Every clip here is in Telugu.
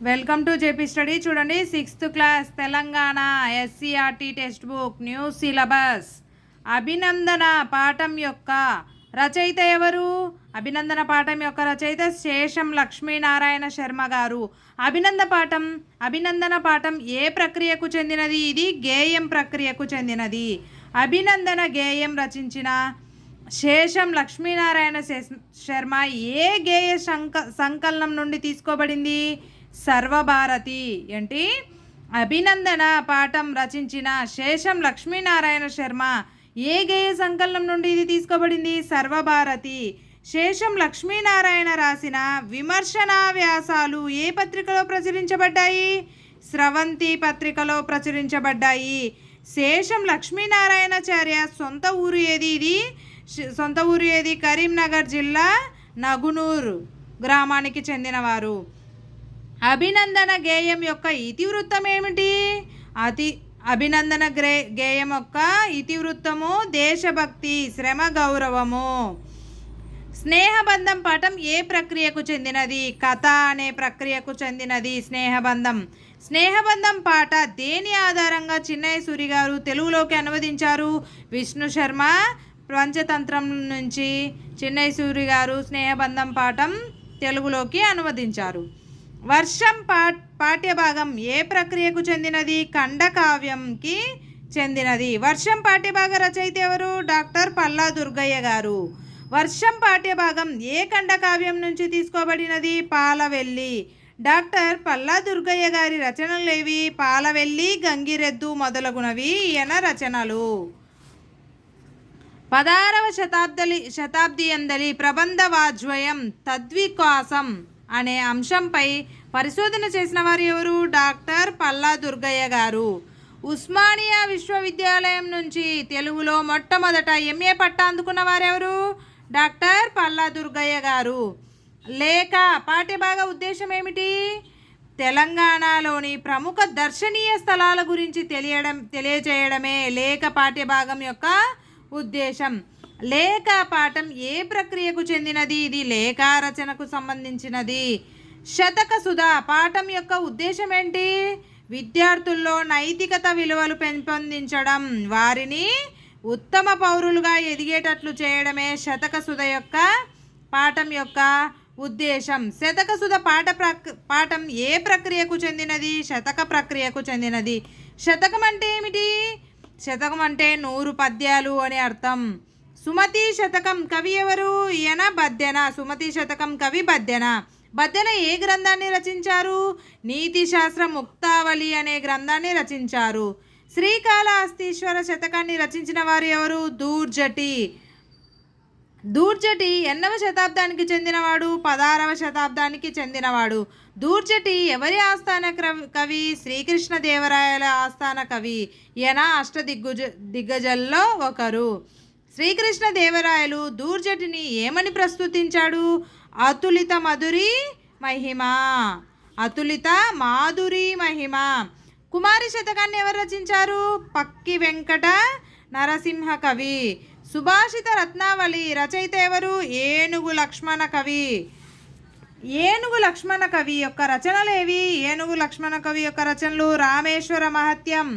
Welcome to JP study. చూడండి, 6th class Telangana SCERT text book new syllabus. అభినందన పాఠం యొక్క రచయిత ఎవరు? అభినందన పాఠం యొక్క రచయిత శేషం లక్ష్మీనారాయణ శర్మ గారు. అభినందన పాఠం ఏ ప్రక్రియకు చెందినది? ఇది గేయం ప్రక్రియకు చెందినది. అభినందన గేయం రచించిన శేషం లక్ష్మీనారాయణ శర్మ ఏ గేయ సంకలనం నుండి తీసుకోబడింది? సర్వభారతి. ఏంటి? అభినందన పాఠం రచించిన శేషం లక్ష్మీనారాయణ శర్మ ఏ గేయ సంకలనం నుండి ఇది తీసుకోబడింది? సర్వభారతి. శేషం లక్ష్మీనారాయణ రాసిన విమర్శనా వ్యాసాలు ఏ పత్రికలో ప్రచురించబడ్డాయి? స్రవంతి పత్రికలో ప్రచురించబడ్డాయి. శేషం లక్ష్మీనారాయణాచార్య సొంత ఊరు ఏది? కరీంనగర్ జిల్లా నగునూరు గ్రామానికి చెందినవారు. అభినందన గేయం యొక్క ఇతివృత్తం ఏమిటి? అభినందన గేయం యొక్క ఇతివృత్తము దేశభక్తి, శ్రమ, గౌరవము. స్నేహబంధం పాఠం ఏ ప్రక్రియకు చెందినది? కథ అనే ప్రక్రియకు చెందినది స్నేహబంధం పాట దేని ఆధారంగా చిన్నయ్య సూరి గారు తెలుగులోకి అనువదించారు? విష్ణు శర్మ పంచతంత్రం నుంచి చిన్నయ్య సూరి గారు స్నేహబంధం పాఠం తెలుగులోకి అనువదించారు. వర్షం పాఠ్యభాగం ఏ ప్రక్రియకు చెందినది? ఖండకావ్యంకి చెందినది. వర్షం పాఠ్యభాగ రచయిత ఎవరు? డాక్టర్ పల్లా దుర్గయ్య గారు. వర్షం పాఠ్యభాగం ఏ ఖండకావ్యం నుంచి తీసుకోబడినది? పాలవెల్లి. డాక్టర్ పల్లా దుర్గయ్య గారి రచనలేవి? పాలవెల్లి, గంగిరెద్దు మొదలగునవి ఈయన రచనలు. 16వ శతాబ్ది అందలి ప్రబంధ వాజ్వయం తద్వికాసం అనే అంశంపై పరిశోధన చేసిన వారు ఎవరు? డాక్టర్ పల్లా దుర్గయ్య గారు. ఉస్మానియా విశ్వవిద్యాలయం నుంచి తెలుగులో మొట్టమొదట ఎంఏ పట్టా అందుకున్న వారెవరు? డాక్టర్ పల్లా దుర్గయ్య గారు. లేఖ పాఠ్యభాగ ఉద్దేశం ఏమిటి? తెలంగాణలోని ప్రముఖ దర్శనీయ స్థలాల గురించి తెలియజేయడమే లేఖ పాఠ్యభాగం యొక్క ఉద్దేశం. లేఖ పాఠం ఏ ప్రక్రియకు చెందినది? ఇది లేఖ రచనకు సంబంధించినది. శతక సుధా పాఠం యొక్క ఉద్దేశం ఏంటి? విద్యార్థుల్లో నైతికత విలువలు పెంపొందించడం, వారిని ఉత్తమ పౌరులుగా ఎదిగేటట్లు చేయడమే శతక సుధ యొక్క పాఠం యొక్క ఉద్దేశం. శతక సుధ పాఠం ఏ ప్రక్రియకు చెందినది? శతక ప్రక్రియకు చెందినది. శతకం అంటే ఏమిటి? శతకం అంటే 100 పద్యాలు అని అర్థం. సుమతి శతకం కవి ఎవరు? ఈయన బద్దెన. సుమతి శతకం కవి బద్దెన. బద్దెన ఏ గ్రంథాన్ని రచించారు? నీతి శాస్త్ర ముక్తావళి అనే గ్రంథాన్ని రచించారు. శ్రీకాళహస్తీశ్వర శతకాన్ని రచించిన వారు ఎవరు? దూర్జటి ఎన్నవ శతాబ్దానికి చెందినవాడు? 16వ శతాబ్దానికి చెందినవాడు. దూర్జటి ఎవరి ఆస్థాన కవి? శ్రీకృష్ణదేవరాయల ఆస్థాన కవి. ఈయన దిగ్గజల్లో ఒకరు. శ్రీకృష్ణదేవరాయలు దూర్జటిని ఏమని ప్రస్తుతించాడు? అతులిత మాధురి మహిమ. కుమారి శతకాన్ని ఎవరు రచించారు? పక్కి వెంకట నరసింహ కవి. సుభాషిత రత్నావళి రచయిత ఎవరు? ఏనుగు లక్ష్మణ కవి యొక్క రచనలేవి? ఏనుగు లక్ష్మణ కవి యొక్క రచనలు రామేశ్వర మహత్యం,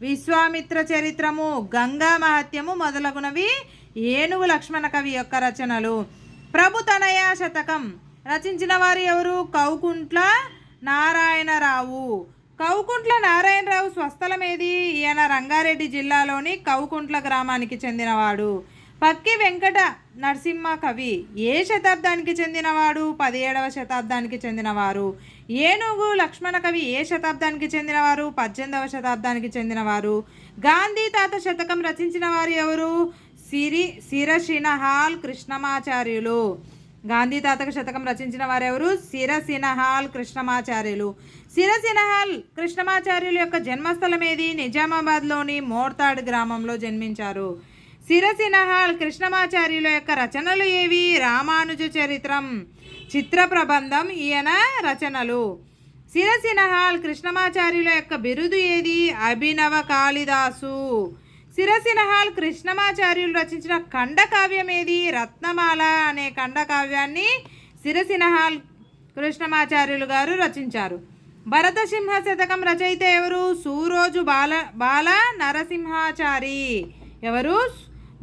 విశ్వామిత్ర చరిత్రము, గంగా మహత్యము మొదలగునవి ఏనుగు లక్ష్మణ కవి యొక్క రచనలు. ప్రభుతనయ శతకం రచించిన వారు ఎవరు? కౌకుంట్ల నారాయణరావు. కౌకుంట్ల నారాయణరావు స్వస్థలమేది? ఈయన రంగారెడ్డి జిల్లాలోని కౌకుంట్ల గ్రామానికి చెందినవాడు. పక్కి వెంకట నరసింహ కవి ఏ శతాబ్దానికి చెందినవాడు? 17వ శతాబ్దానికి చెందినవారు. ఏనుగు లక్ష్మణ కవి ఏ శతాబ్దానికి చెందినవారు? 18వ శతాబ్దానికి చెందినవారు. గాంధీ తాత శతకం రచించిన వారు ఎవరు? సిరసినహాల్ కృష్ణమాచార్యులు. గాంధీ తాతక శతకం రచించిన వారెవరు? సిరసినహాల్ కృష్ణమాచార్యులు. సిరసినహాల్ కృష్ణమాచార్యుల యొక్క జన్మస్థలం ఏది? నిజామాబాద్లోని మోర్తాడ్ గ్రామంలో జన్మించారు. సిరసినహాల్ కృష్ణమాచార్యుల యొక్క రచనలు ఏవి? రామానుజ చరిత్రం, చిత్ర ప్రబంధం ఈయన రచనలు. సిరసినహాల్ కృష్ణమాచార్యుల యొక్క బిరుదు ఏది? అభినవ కాళిదాసు. సిరసినహాల్ కృష్ణమాచార్యులు రచించిన ఖండకావ్యం ఏది? రత్నమాల అనే ఖండకావ్యాన్ని సిరసినహాల్ కృష్ణమాచార్యులు గారు రచించారు. భరతసింహ శతకం రచయిత ఎవరు? సూరోజు బాల నరసింహాచారి. ఎవరు?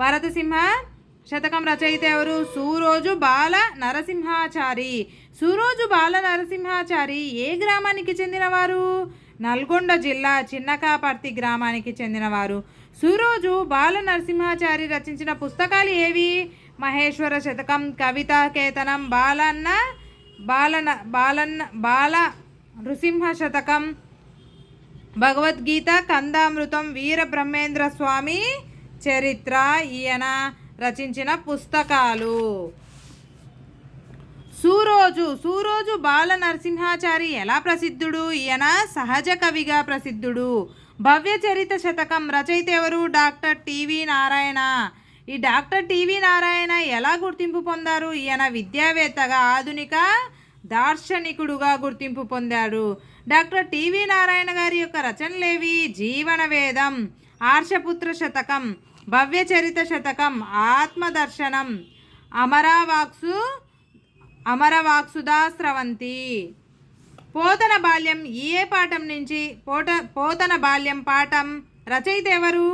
భరతసింహ శతకం రచయిత ఎవరు? సూరోజు బాల నరసింహాచారి. సూరోజు బాల నరసింహాచారి ఏ గ్రామానికి చెందినవారు? నల్గొండ జిల్లా చిన్నకాపర్తి గ్రామానికి చెందినవారు. సూరోజు బాల నరసింహాచారి రచించిన పుస్తకాలు ఏవి? మహేశ్వర శతకం, కవితా కేతనం, బాల నృసింహ శతకం, భగవద్గీత, కందామృతం, వీరబ్రహ్మేంద్ర స్వామి చరిత్ర ఈయన రచించిన పుస్తకాలు. సూరోజు బాల నరసింహాచారి ఎలా ప్రసిద్ధుడు? ఈయన సహజ కవిగా ప్రసిద్ధుడు. భవ్య చరిత శతకం రచయిత ఎవరు? Doctor TV Narayana. ఈ డాక్టర్ టివి నారాయణ ఎలా గుర్తింపు పొందారు? ఈయన విద్యావేత్తగా, ఆధునిక దార్శనికుడుగా గుర్తింపు పొందాడు. డాక్టర్ టివి నారాయణ గారి యొక్క రచనలేవి? జీవన వేదం, ఆర్షపుత్ర శతకం, భవ్య చరిత శతకం, ఆత్మదర్శనం, అమరవాక్సుదా స్రవంతి. పోతన బాల్యం ఏ పాఠం నుంచి? పోతన బాల్యం పాఠం రచయిత ఎవరు?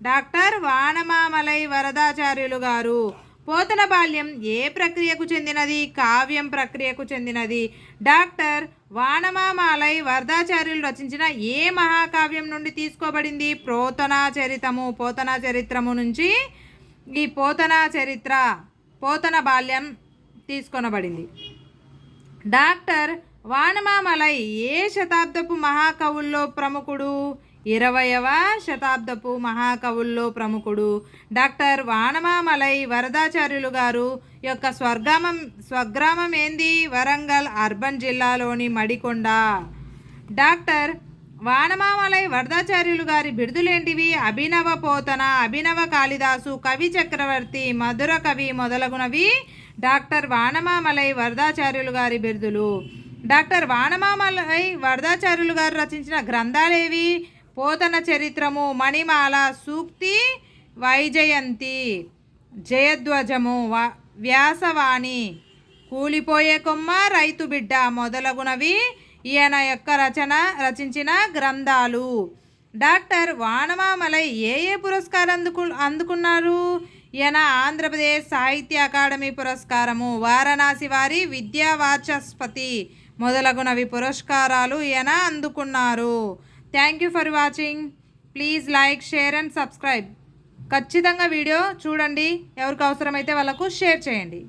డాక్టర్ వానమామలై వరదాచార్యులు గారు. పోతన బాల్యం ఏ ప్రక్రియకు చెందినది? కావ్యం ప్రక్రియకు చెందినది. డాక్టర్ వానమామలై వరదాచార్యులు రచించిన ఏ మహాకావ్యం నుండి తీసుకోబడింది? పోతనా చరిత్రము నుంచి ఈ పోతన బాల్యం తీసుకొనబడింది. డాక్టర్ వానమామలై ఏ శతాబ్దపు మహాకవుల్లో ప్రముఖుడు? 20వ శతాబ్దపు మహాకవుల్లో ప్రముఖుడు. డాక్టర్ వానమామలై వరదాచార్యులు గారు యొక్క స్వగ్రామం ఏంది? వరంగల్ అర్బన్ జిల్లాలోని మడికొండ. డాక్టర్ వానమామలై వరదాచార్యులు గారి బిరుదులేంటివి? అభినవ పోతన, అభినవ కాళిదాసు, కవి చక్రవర్తి, మధుర కవి మొదలగునవి డాక్టర్ వానమామలై వరదాచార్యులు గారి బిరుదులు. డాక్టర్ వానమామలై వరదాచార్యులు గారు రచించిన గ్రంథాలేవి? పోతన చరిత్రము, మణిమాల, సూక్తి వైజయంతి, జయధ్వజము, వ్యాసవాణి, కూలిపోయే కొమ్మ, రైతు బిడ్డ మొదలగునవి ఈయన యొక్క రచించిన గ్రంథాలు. డాక్టర్ వానమామలై ఏ పురస్కారం అందుకున్నారు? ఈయన ఆంధ్రప్రదేశ్ సాహిత్య అకాడమీ పురస్కారము, వారణాసి వారి విద్యా వాచస్పతి మొదలగునవి పురస్కారాలు ఈయన అందుకున్నారు. Thank you for watching. Please like, share and subscribe. ఖచ్చితంగా వీడియో చూడండి. ఎవరికి అవసరమైతే వాళ్ళకు షేర్ చేయండి.